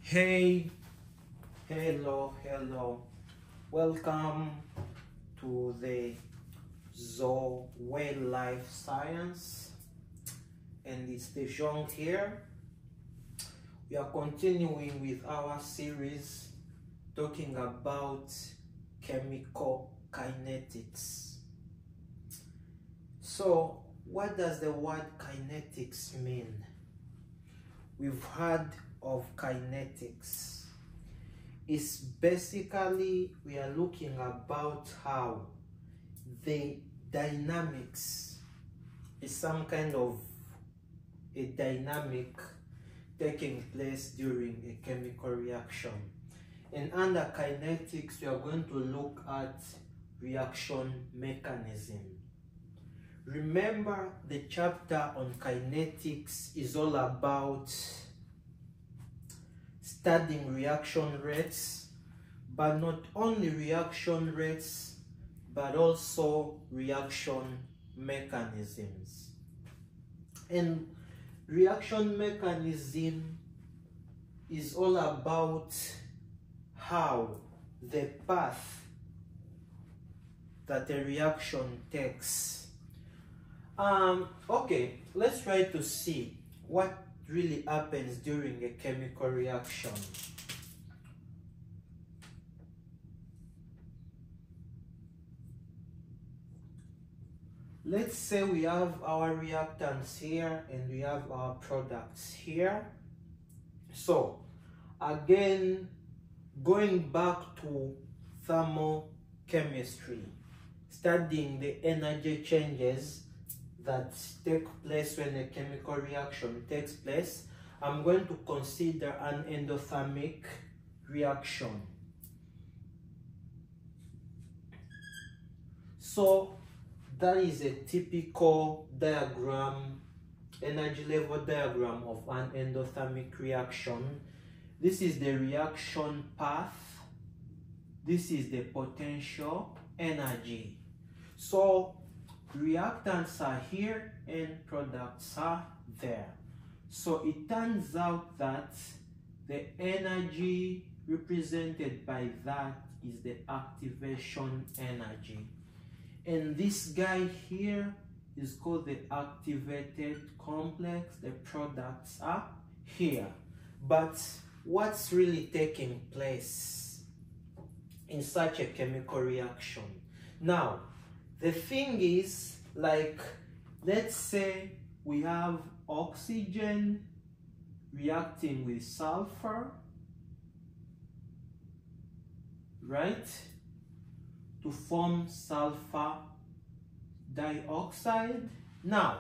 Hey, hello. Welcome to the Zoe Life Science, and it's the Jean here. We are continuing with our series talking about chemical kinetics. So, what does the word kinetics mean? We've heard of kinetics. It's basically, we are looking about how the dynamics is some kind of a dynamic taking place during a chemical reaction. And under kinetics, we are going to look at reaction mechanism. Remember, the chapter on kinetics is all about studying reaction rates, but not only reaction rates, but also reaction mechanisms. And reaction mechanism is all about how the path that a reaction takes. Okay, let's try to see what really happens during a chemical reaction. Let's say we have our reactants here and we have our products here. So, again, going back to thermochemistry, studying the energy changes that take place when a chemical reaction takes place, I'm going to consider an endothermic reaction. So that is a typical diagram, energy level diagram of an endothermic reaction. This is the reaction path. This is the potential energy. So reactants are here and products are there. So it turns out that the energy represented by that is the activation energy. And this guy here is called the activated complex. The products are here. But what's really taking place in such a chemical reaction? Now, the thing is, like, let's say we have oxygen reacting with sulfur, right, to form sulfur dioxide. Now,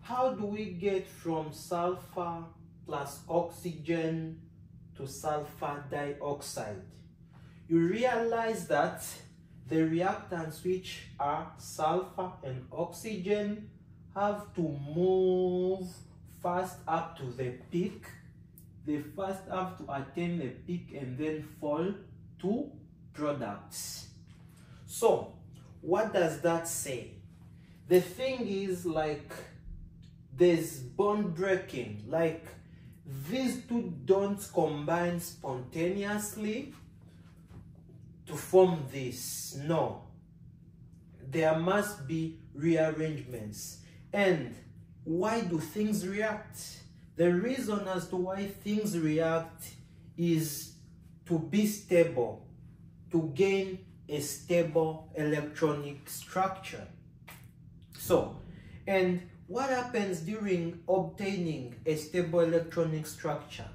how do we get from sulfur plus oxygen to sulfur dioxide? You realize that the reactants, which are sulfur and oxygen, have to move first up to the peak. They first have to attain the peak and then fall to products. So, what does that say? The thing is, like, there's bond breaking. Like, these two don't combine spontaneously to form this. No, there must be rearrangements. And why do things react? The reason as to why things react is to be stable, to gain a stable electronic structure. So, and what happens during obtaining a stable electronic structure?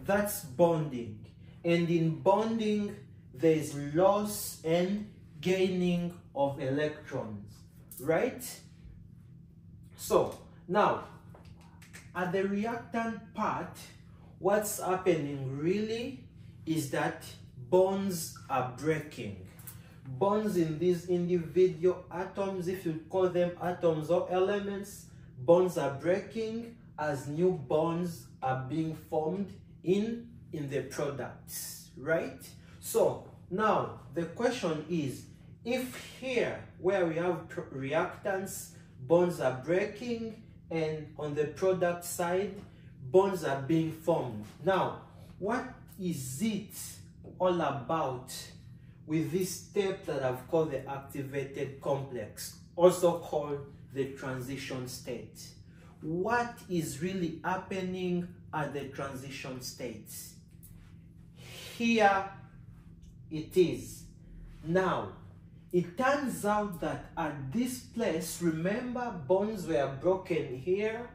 That's bonding. And in bonding, there is loss and gaining of electrons, right? So now, at the reactant part, what's happening really is that bonds are breaking. Bonds in these individual atoms, if you call them atoms or elements, bonds are breaking as new bonds are being formed in the products, right? So now the question is, if here where we have reactants, bonds are breaking, and on the product side, bonds are being formed. Now, what is it all about with this step that I've called the activated complex, also called the transition state? What is really happening at the transition state? Here it is. Now, it turns out that at this place, remember, bonds were broken here,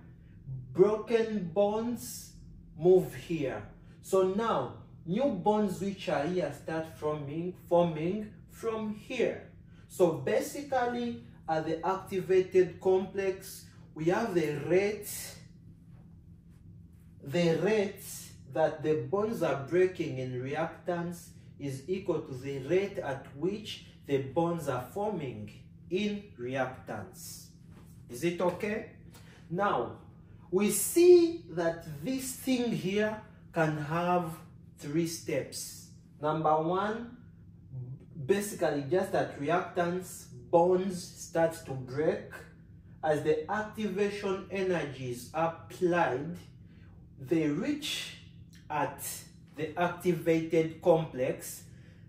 broken bonds move here. So now, new bonds which are here start forming from here. So basically, at the activated complex, we have the rate that the bonds are breaking in reactance is equal to the rate at which the bonds are forming in reactance. Is it okay? Now, we see that this thing here can have 3 steps. Number 1, basically just at reactance, bonds start to break. As the activation energy is applied, they reach at the activated complex.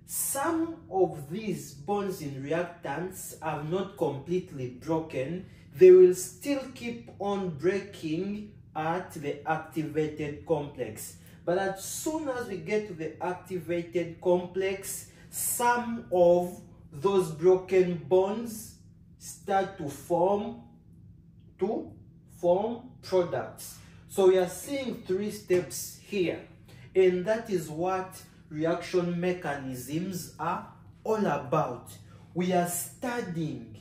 Some of these bonds in reactants are not completely broken. They will still keep on breaking at the activated complex. But as soon as we get to the activated complex, some of those broken bonds start to form products. So we are seeing 3 steps here, and that is what reaction mechanisms are all about. We are studying,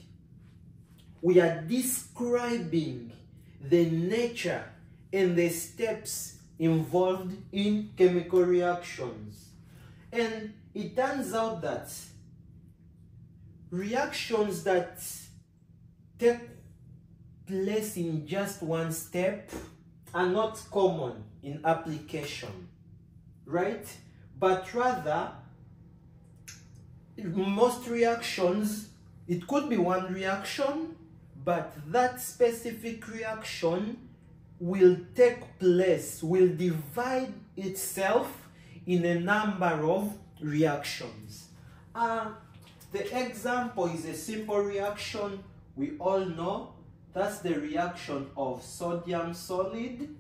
we are describing the nature and the steps involved in chemical reactions. And it turns out that reactions that take place in just one step are not common in application, right? But rather, most reactions, it could be one reaction, but that specific reaction will take place, will divide itself in a number of reactions. The example is a simple reaction we all know. That's the reaction of sodium solid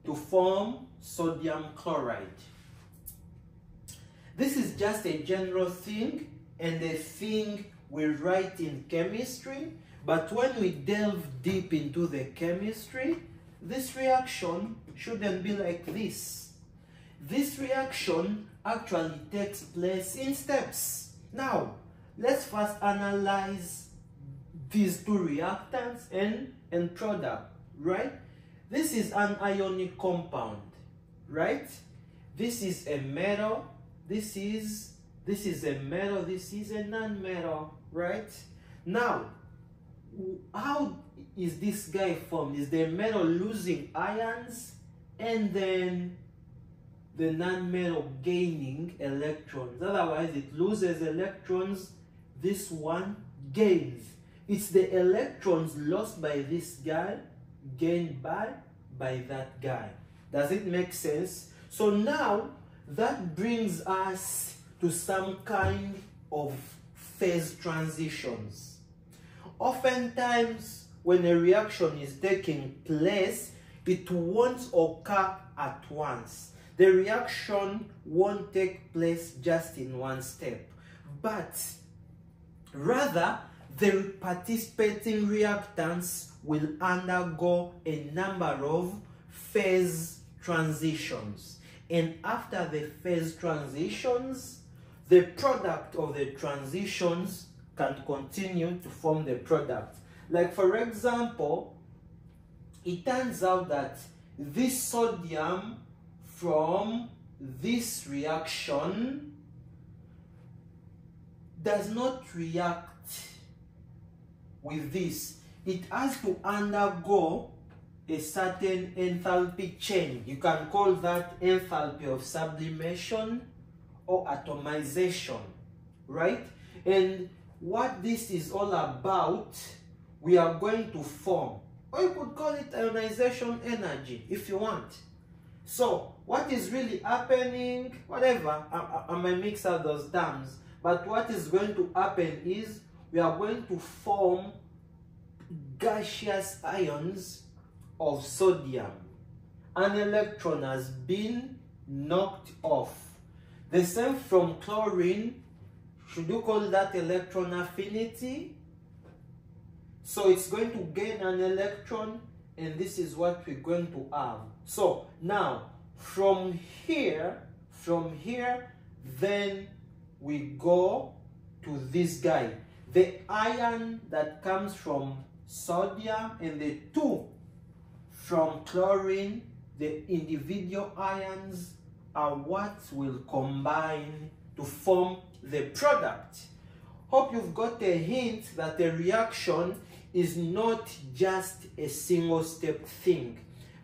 to form sodium chloride. This is just a general thing and a thing we write in chemistry, but when we delve deep into the chemistry, this reaction shouldn't be like this. This reaction actually takes place in steps. Now, let's first analyze these 2 reactants and product, right? This is an ionic compound, right? This is a metal, this is a metal, this is a non-metal, right? Now, how is this guy formed? Is the metal losing ions and then the non-metal gaining electrons? Otherwise, it loses electrons, this one gains. It's the electrons lost by this guy gained by that guy. Does it make sense? So now that brings us to some kind of phase transitions. Oftentimes when a reaction is taking place, it won't occur at once. The reaction won't take place just in one step, but rather the participating reactants will undergo a number of phase transitions. And after the phase transitions, the product of the transitions can continue to form the product. Like for example, it turns out that this sodium from this reaction does not react with this. It has to undergo a certain enthalpy change. You can call that enthalpy of sublimation or atomization, right? And what this is all about, we are going to form, or you could call it ionization energy if you want. So what is really happening, whatever, I might mix out those terms, but what is going to happen is we are going to form gaseous ions of sodium. An electron has been knocked off. The same from chlorine. Should you call that electron affinity? So it's going to gain an electron, and this is what we're going to have. So now from here, then we go to this guy. The ion that comes from sodium and the two from chlorine, the individual ions are what will combine to form the product. Hope you've got a hint that the reaction is not just a single step thing,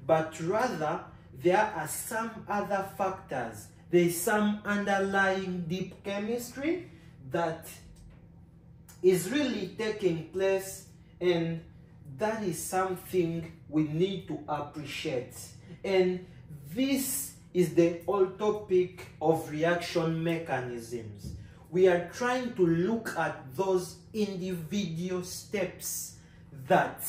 but rather there are some other factors. There is some underlying deep chemistry that is really taking place, and that is something we need to appreciate. And this is the whole topic of reaction mechanisms. We are trying to look at those individual steps that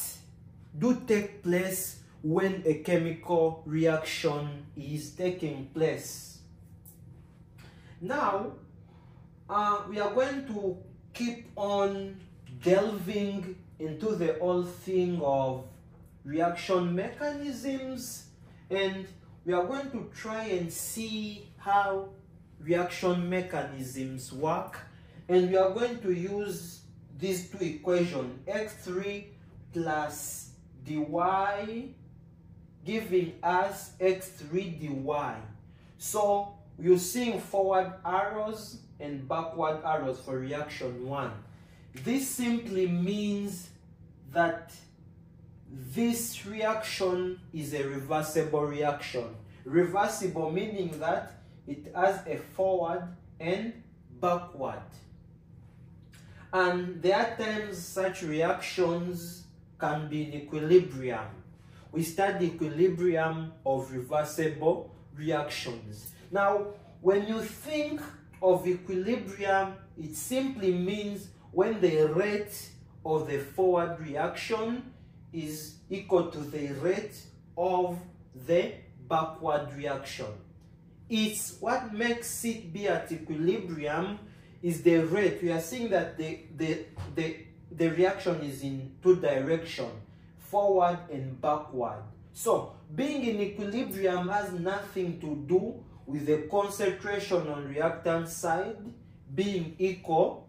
do take place when a chemical reaction is taking place. Now, we are going to keep on delving into the whole thing of reaction mechanisms, and we are going to try and see how reaction mechanisms work, and we are going to use these two equations, x3 plus dy giving us x3 dy. So you're seeing forward arrows and backward arrows for reaction 1. This simply means that this reaction is a reversible reaction. Reversible meaning that it has a forward and backward. And there are times such reactions can be in equilibrium. We study equilibrium of reversible reactions. Now, when you think of equilibrium, it simply means when the rate of the forward reaction is equal to the rate of the backward reaction. It's what makes it be at equilibrium is the rate. We are seeing that the reaction is in two directions, forward and backward. So being in equilibrium has nothing to do with the concentration on reactant side being equal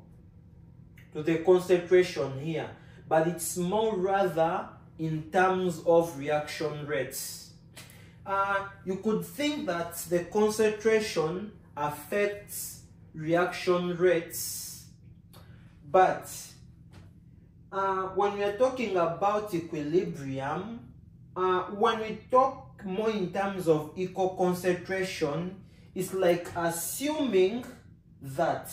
to the concentration here, but it's more rather in terms of reaction rates. You could think that the concentration affects reaction rates, but when we are talking about equilibrium, when we talk more in terms of equal concentration, it's like assuming that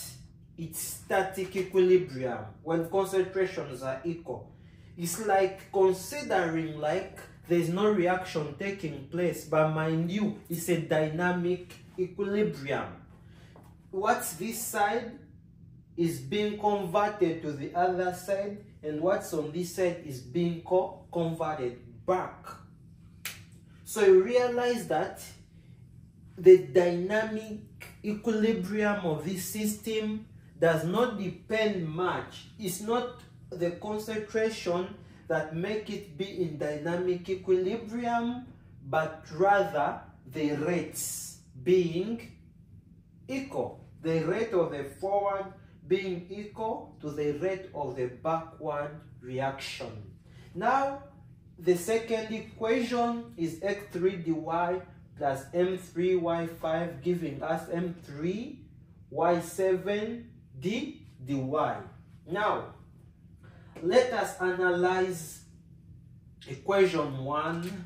it's static equilibrium when concentrations are equal. It's like considering like there's no reaction taking place, but mind you, it's a dynamic equilibrium. What's this side is being converted to the other side, and what's on this side is being converted back. So you realize that the dynamic equilibrium of this system does not depend much. It's not the concentration that make it be in dynamic equilibrium, but rather the rates being equal. The rate of the forward being equal to the rate of the backward reaction. Now, the second equation is x3 dy plus m3y5 giving us m3y7 dy. Now, let us analyze equation 1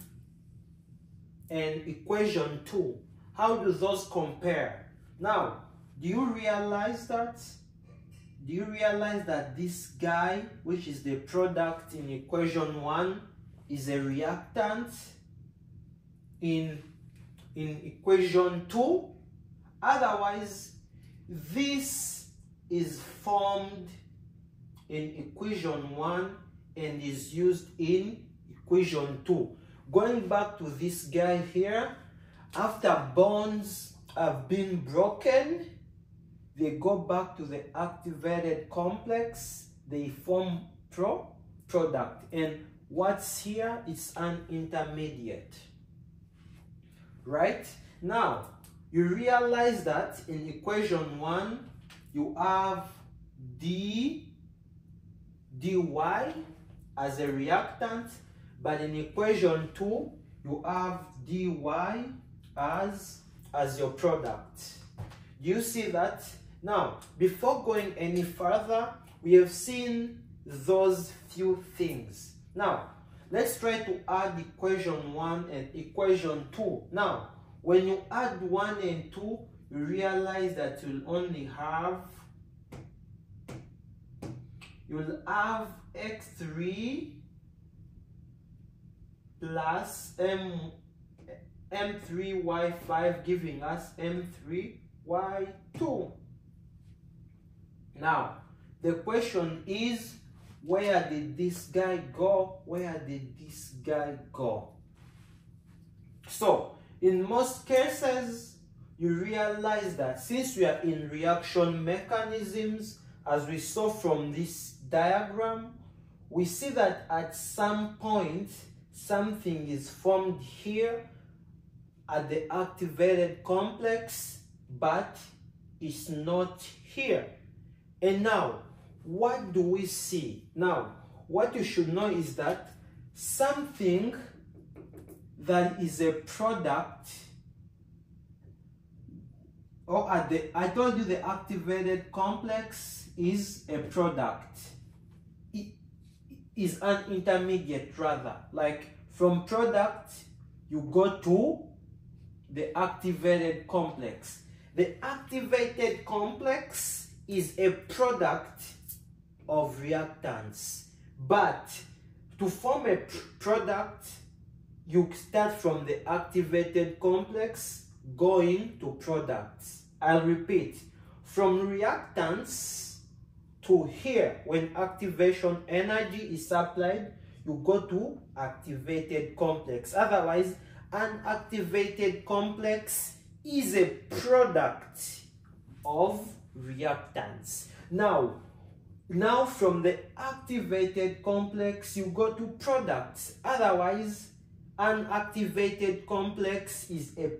and equation 2. How do those compare? Now, do you realize that this guy, which is the product in equation 1, is a reactant? In in equation 2. Otherwise, this is formed in equation 1 and is used in equation 2. Going back to this guy here, after bonds have been broken, they go back to the activated complex, they form product, and what's here is an intermediate. Right? Now, you realize that in equation 1, you have dy as a reactant, but in equation 2, you have dy as your product. Do you see that? Now, before going any further, we have seen those few things. Now, let's try to add equation 1 and equation 2. Now, when you add 1 and 2, you realize that you'll have x3 plus m3y5 giving us m3y2. Now, the question is, where did this guy go? Where did this guy go? So, in most cases, you realize that since we are in reaction mechanisms, as we saw from this diagram, we see that at some point, something is formed here at the activated complex, but it's not here. And now, what do we see? Now, what you should know is that something that is a product, or I told you the activated complex is a product. It is an intermediate rather. Like from product, you go to the activated complex. The activated complex is a product of reactants, but to form a product, you start from the activated complex going to products. I'll repeat, from reactants to here, when activation energy is supplied, you go to activated complex. Otherwise, an activated complex is a product of reactants. Now from the activated complex, you go to products. Otherwise, an activated complex is a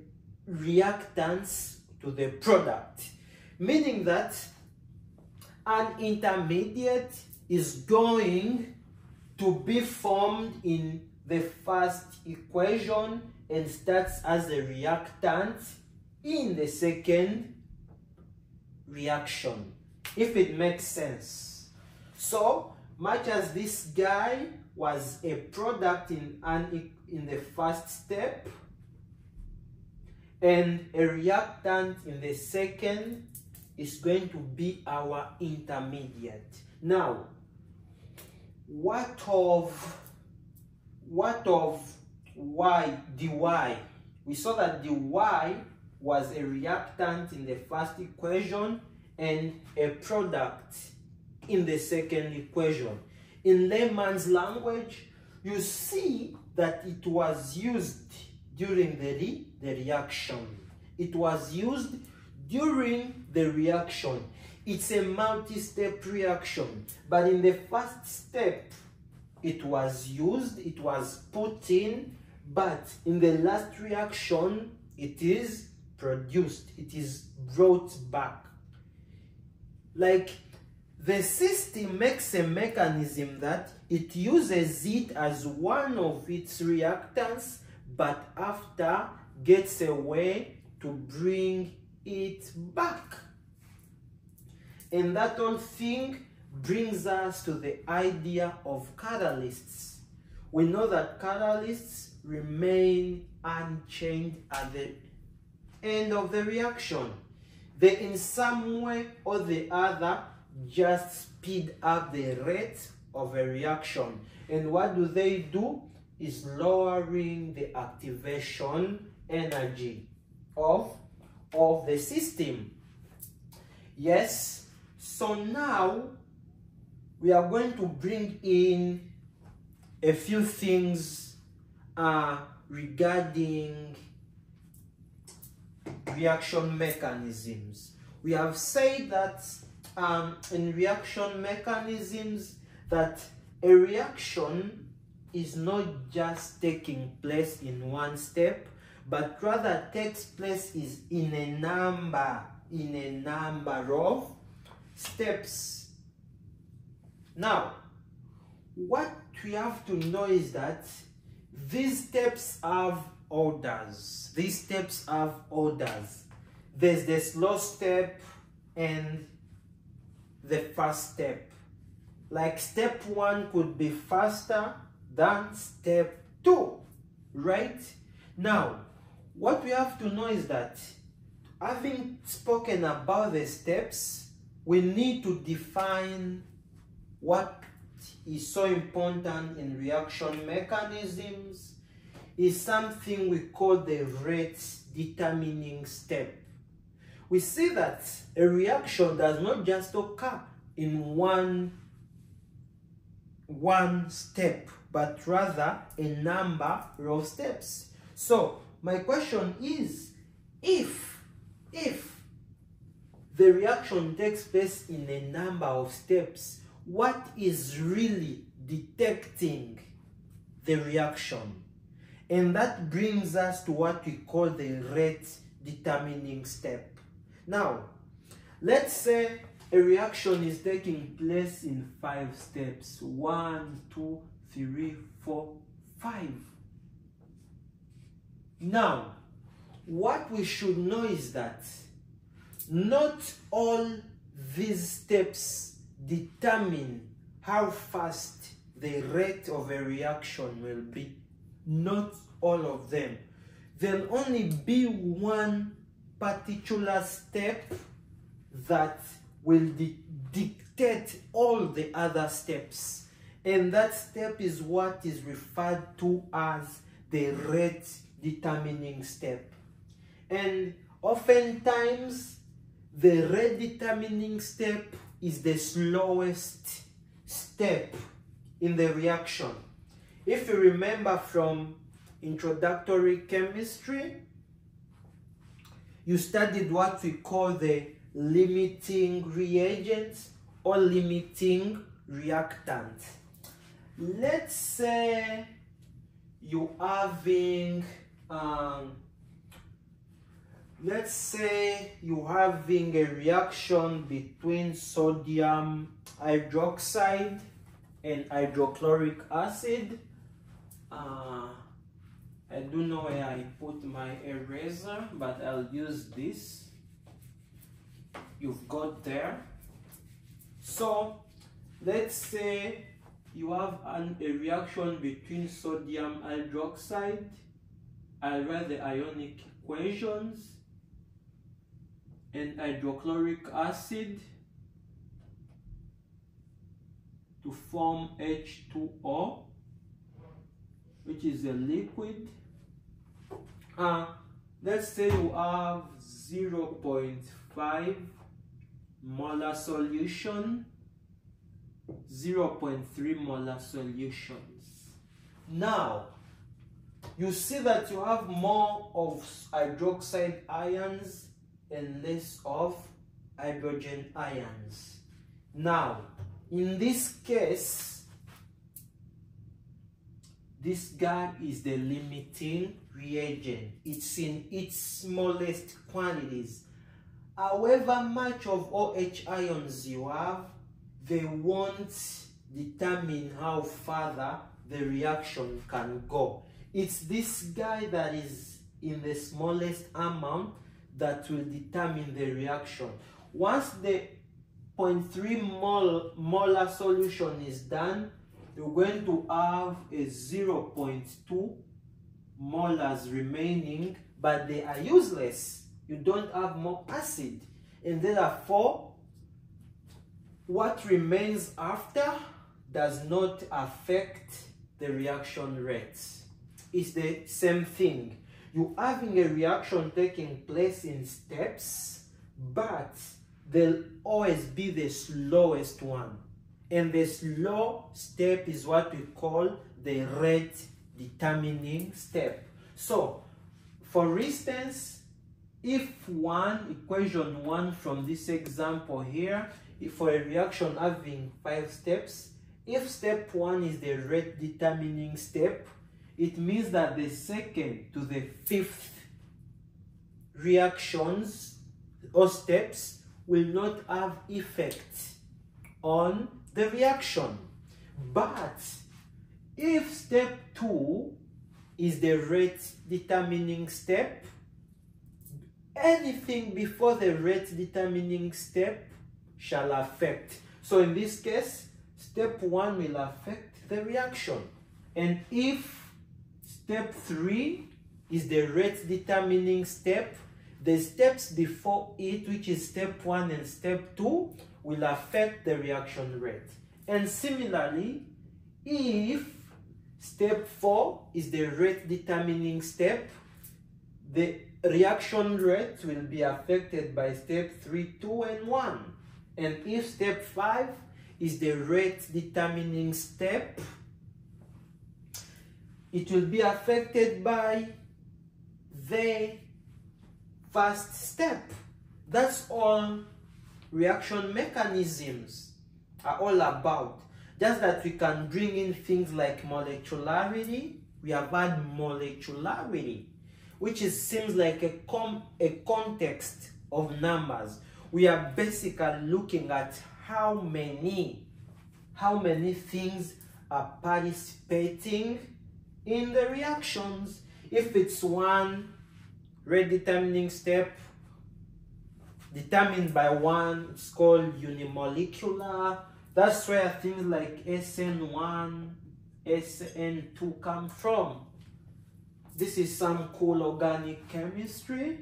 reactants to the product, meaning that an intermediate is going to be formed in the first equation and starts as a reactant in the second reaction, if it makes sense. So much as this guy was a product in the first step and a reactant in the second, is going to be our intermediate. Now, what of y dy? We saw that dy was a reactant in the first equation and a product in the second equation. In layman's language, you see that it was used during the reaction. It was used during the reaction. It's a multi-step reaction, but in the first step, it was used, it was put in, but in the last reaction, it is produced, it is brought back. Like, the system makes a mechanism that it uses it as one of its reactants, but after gets a way to bring it back. And that whole thing brings us to the idea of catalysts. We know that catalysts remain unchanged at the end of the reaction. They in some way or the other just speed up the rate of a reaction. And what do? Is lowering the activation energy of the system. Yes, so now we are going to bring in a few things regarding reaction mechanisms. We have said that in reaction mechanisms that a reaction is not just taking place in one step, but rather takes place is in a number of steps. Now, what we have to know is that these steps have orders. These steps have orders. There's the slow step and the fast step. Like step 1 could be faster than step 2, right? Now, what we have to know is that having spoken about the steps, we need to define what is so important in reaction mechanisms is something we call the rate determining step. We see that a reaction does not just occur in one step, but rather a number of steps. So my question is, if the reaction takes place in a number of steps, what is really detecting the reaction? And that brings us to what we call the rate determining step. Now, let's say a reaction is taking place in 5 steps. 1, 2, 3, 4, 5. Now, what we should know is that not all these steps determine how fast the rate of a reaction will be. Not all of them. There'll only be one particular step that will dictate all the other steps. And that step is what is referred to as the rate determining step. And oftentimes, the rate determining step is the slowest step in the reaction. If you remember from introductory chemistry, you studied what we call the limiting reagent or limiting reactant. Let's say you're having a reaction between sodium hydroxide and hydrochloric acid. I don't know where I put my eraser, but I'll use this. You've got there. So let's say you have a reaction between sodium hydroxide. I'll write the ionic equations, and hydrochloric acid to form H2O, which is a liquid. Let's say you have 0.5 molar solution, 0.3 molar solutions. Now, you see that you have more of hydroxide ions and less of hydrogen ions. Now, in this case, this guy is the limiting reagent. It's in its smallest quantities. However much of OH ions you have, they won't determine how further the reaction can go. It's this guy that is in the smallest amount that will determine the reaction. Once the 0.3 molar solution is done, you're going to have a 0.2 molars remaining, but they are useless. You don't have more acid, and therefore what remains after does not affect the reaction rates. It's the same thing. you're having a reaction taking place in steps, but they'll always be the slowest one. And the slow step is what we call the rate determining step. So, for instance, if equation 1 from this example here, if for a reaction having 5 steps, if step 1 is the rate determining step, it means that the second to the 5th reactions or steps will not have effect on the reaction. But if step 2 is the rate determining step, anything before the rate determining step shall affect. So in this case, step 1 will affect the reaction. And if step 3 is the rate determining step, the steps before it, which is step 1 and step 2, will affect the reaction rate. And similarly, if step 4 is the rate determining step, the reaction rate will be affected by step 3, 2, and 1. And if step 5 is the rate determining step, it will be affected by the first step. That's all reaction mechanisms are all about. Just that we can bring in things like molecularity. We have had molecularity, which seems like a context of numbers. We are basically looking at how many things are participating in the reactions. If it's one rate determining step determined by one, it's called unimolecular. That's where things like SN1, SN2 come from. This is some cool organic chemistry.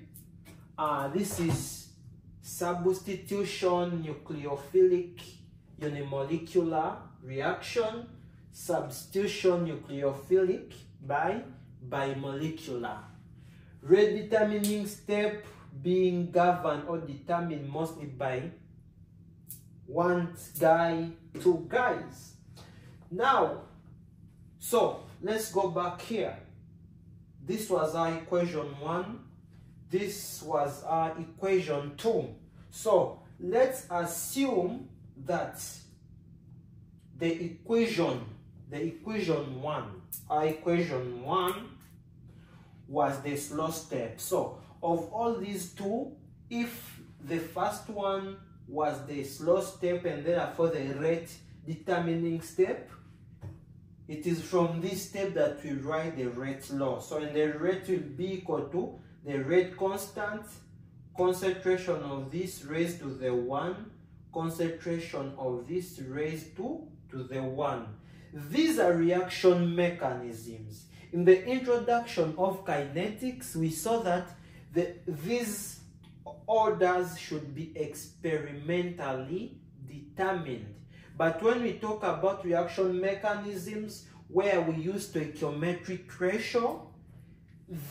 This is substitution nucleophilic unimolecular reaction, substitution nucleophilic by bimolecular. Rate determining step being governed or determined mostly by one guy, two guys. Now, so let's go back here. This was our equation 1. This was our equation 2. So let's assume that the equation 1, our equation 1 was the slow step. So of all these two, if the first one was the slow step and therefore the rate determining step, it is from this step that we write the rate law. So and the rate will be equal to the rate constant, concentration of this raised to the 1, concentration of this raised to the 1. These are reaction mechanisms. In the introduction of kinetics, we saw that these orders should be experimentally determined. But when we talk about reaction mechanisms where we use stoichiometric ratio,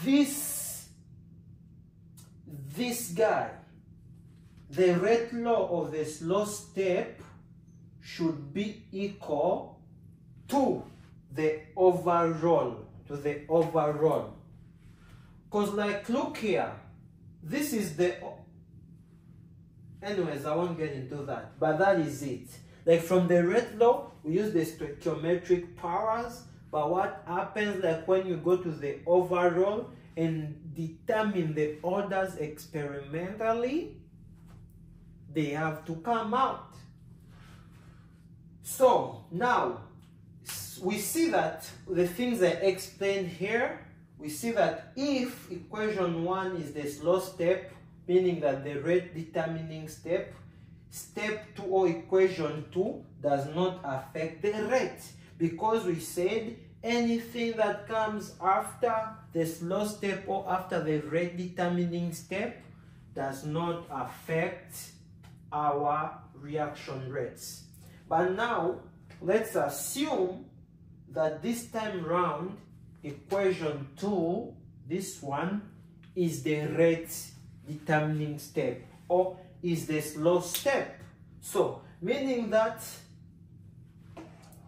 this guy, the rate law of the slow step should be equal to the overall, Because like, look here, this is the, anyways, I won't get into that, but that is it. Like from the rate law, we use the stoichiometric powers, but what happens like when you go to the overall and determine the orders experimentally, they have to come out. So now we see that the things I explained here, we see that if equation 1 is the slow step, meaning that the rate determining step, step 2 or equation 2 does not affect the rate, because we said anything that comes after the slow step or after the rate determining step does not affect our reaction rates. But now let's assume that this time round equation 2 this one is the rate determining step, or is the slow step. So meaning that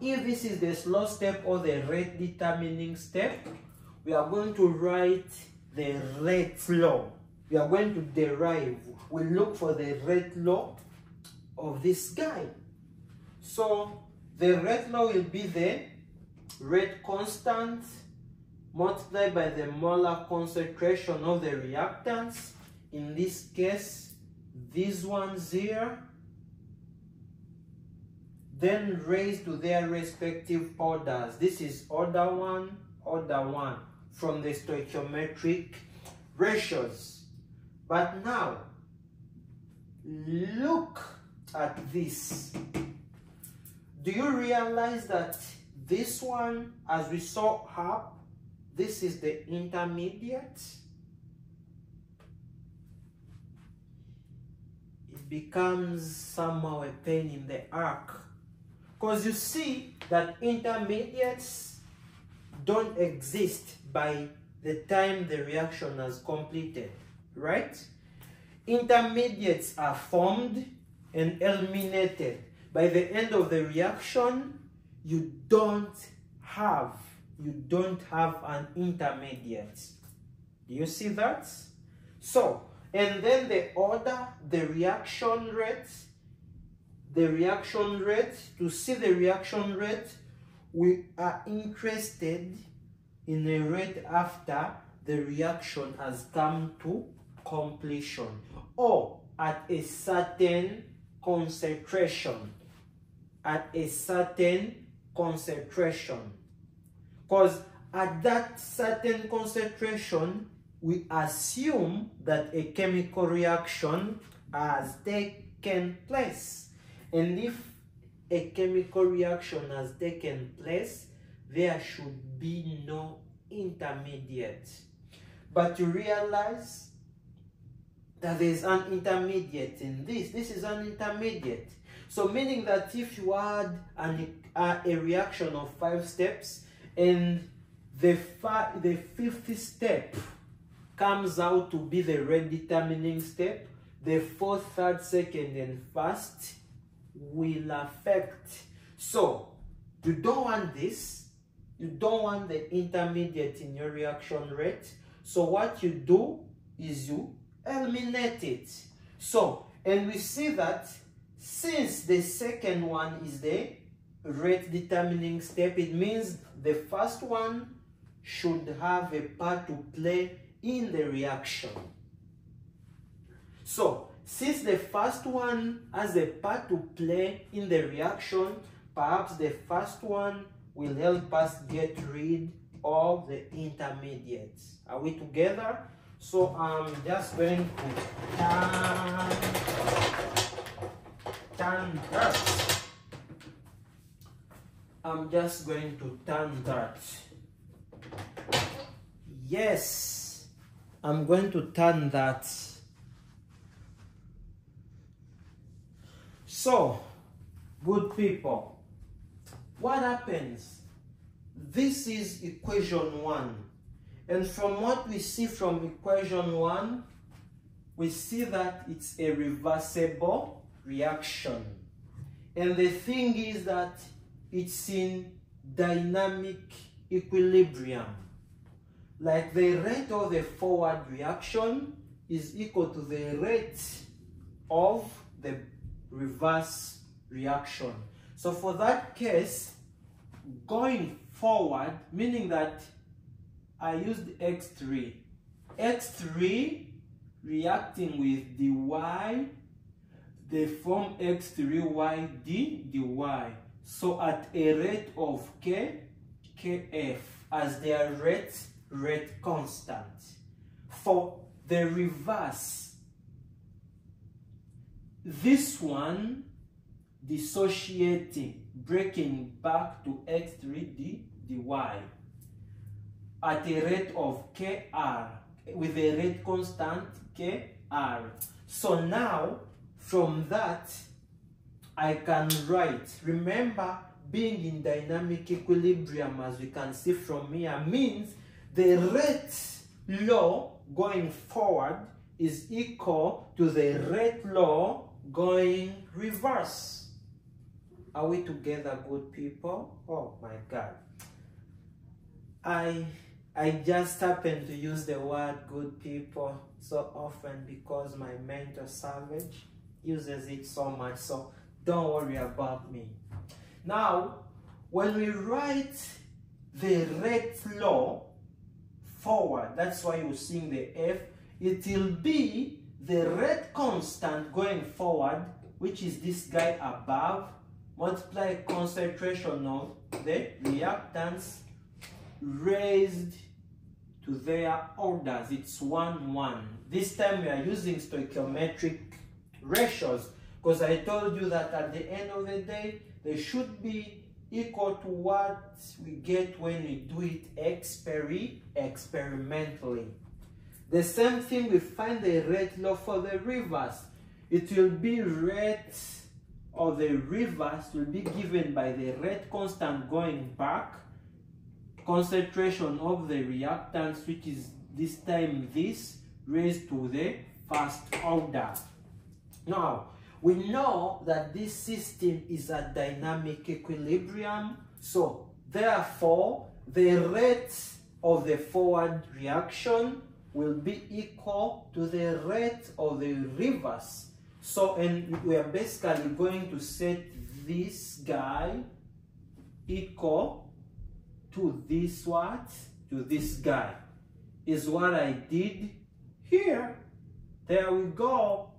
if this is the slow step or the rate determining step, we are going to write the rate law. We are going to derive, we look for the rate law of this guy. So the rate law will be the rate constant multiplied by the molar concentration of the reactants. In this case, these ones here, then raised to their respective orders. This is order 1, from the stoichiometric ratios. But now, look at this. Do you realize that this one, as we saw up, this is the intermediate? It becomes somehow a pain in the arc. Because you see that intermediates don't exist by the time the reaction has completed, right? Intermediates are formed and eliminated. By the end of the reaction, you don't have an intermediate. Do you see that? So, and then the order, the reaction rate, to see the reaction rate, we are interested in a rate after the reaction has come to completion, or at a certain concentration. Because at that certain concentration, we assume that a chemical reaction has taken place. And if a chemical reaction has taken place, there should be no intermediate. But you realize that there is an intermediate in this. This is an intermediate. So meaning that if you had a reaction of 5 steps and the 5th step comes out to be the rate determining step, the 4th, 3rd, 2nd, and 1st will affect. So you don't want this. You don't want the intermediate in your reaction rate. So what you do is you eliminate it. So, and we see that since the second one is the rate determining step, it means the first one should have a part to play in the reaction. So, since the first one has a part to play in the reaction, perhaps the first one will help us get rid of the intermediates. Are we together? So I'm just going to turn that. I'm just going to turn that. Yes, I'm going to turn that. So, good people, what happens? This is equation 1. And from what we see from equation 1, we see that it's a reversible reaction. And the thing is that it's in dynamic equilibrium. Like the rate of the forward reaction is equal to the rate of the reverse reaction. So for that case, going forward, meaning that I used X3. X3 reacting with dy, they form X3y dy. So at a rate of K, Kf as their rate constant. For the reverse, this one dissociating, breaking back to X3 dy at a rate of Kr with a rate constant Kr. So now from that I can write, remember being in dynamic equilibrium, as we can see from here, means the rate law going forward is equal to the rate law going reverse. Are we together, good people? Oh my God. I just happen to use the word good people so often because my mentor Savage uses it so much, so don't worry about me. Now, when we write the rate law forward, that's why you're seeing the F, it will be the rate constant going forward, which is this guy above, multiply concentration of the reactants raised to their orders. It's 1, 1. This time we are using stoichiometric ratios because I told you that at the end of the day, they should be equal to what we get when we do it experimentally. The same thing, we find the rate law for the reverse. It will be rate of the reverse will be given by the rate constant going back, concentration of the reactants, which is this time this, raised to the first order. Now, we know that this system is at dynamic equilibrium, so therefore the rate of the forward reaction will be equal to the rate of the reverse. So, and we are basically going to set this guy equal to this what? To this guy. Is what I did here. There we go.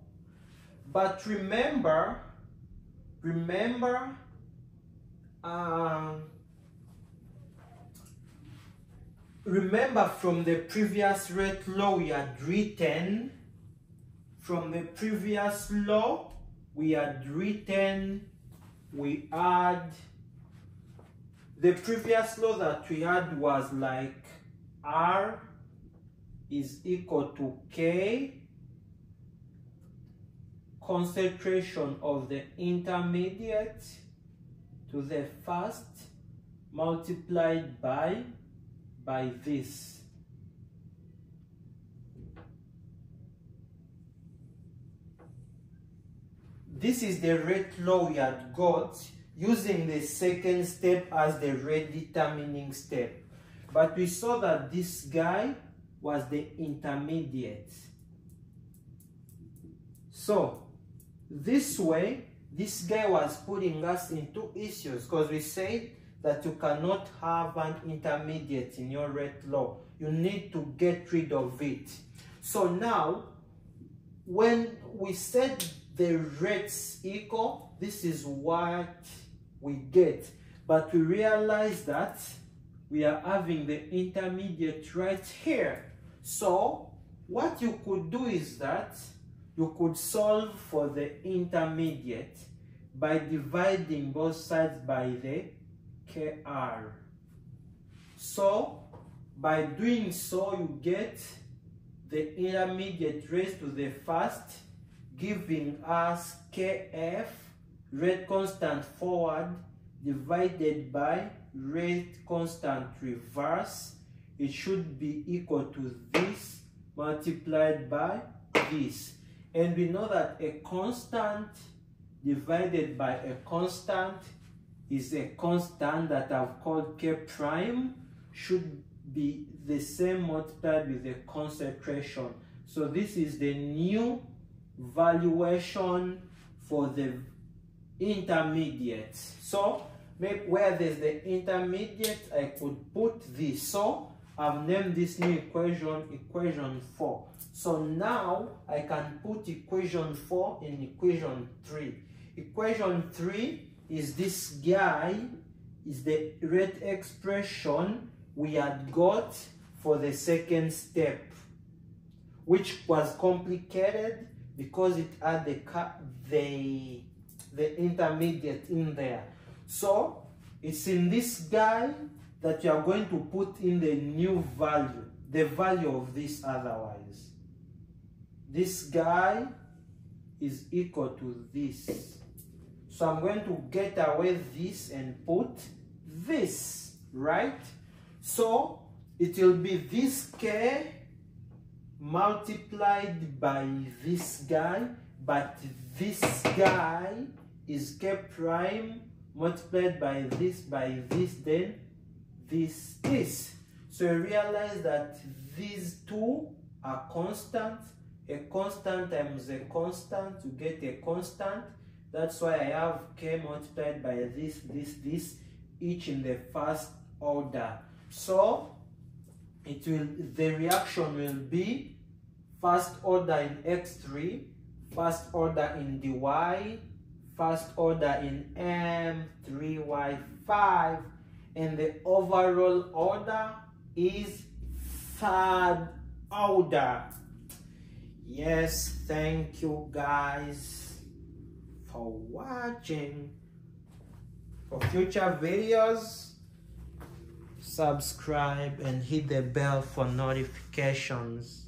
But remember from the previous rate law we had written, the previous law that we had was like R is equal to K, concentration of the intermediate to the first multiplied by this. This is the rate law we had got using the second step as the rate determining step. But we saw that this guy was the intermediate. So, this way, this guy was putting us into issues because we said that you cannot have an intermediate in your rate law. You need to get rid of it. So now, when we set the rates equal, this is what we get. But we realize that we are having the intermediate right here. So what you could do is that you could solve for the intermediate by dividing both sides by the KR. So by doing so, you get the intermediate raised to the first, giving us KF, rate constant forward, divided by rate constant reverse. It should be equal to this multiplied by this. And we know that a constant divided by a constant is a constant that I've called K prime, should be the same multiplied with the concentration. So this is the new valuation for the intermediate. So where there's the intermediate, I could put this. So I've named this new equation 4. So now I can put equation 4 in equation 3. Equation 3 is this guy, is the rate expression we had got for the second step, which was complicated because it had the intermediate in there. So it's in this guy that you are going to put in the new value, the value of this otherwise. This guy is equal to this. So I'm going to get away this and put this, right? So it will be this K multiplied by this guy, but this guy is K prime multiplied by this, then this. So you realize that these two are constant. A constant times a constant, you get a constant. That's why I have K multiplied by this, each in the first order. So the reaction will be first order in x3, first order in dy, first order in m3y5, and the overall order is third order. Yes, thank you guys for watching. For future videos, subscribe and hit the bell for notifications.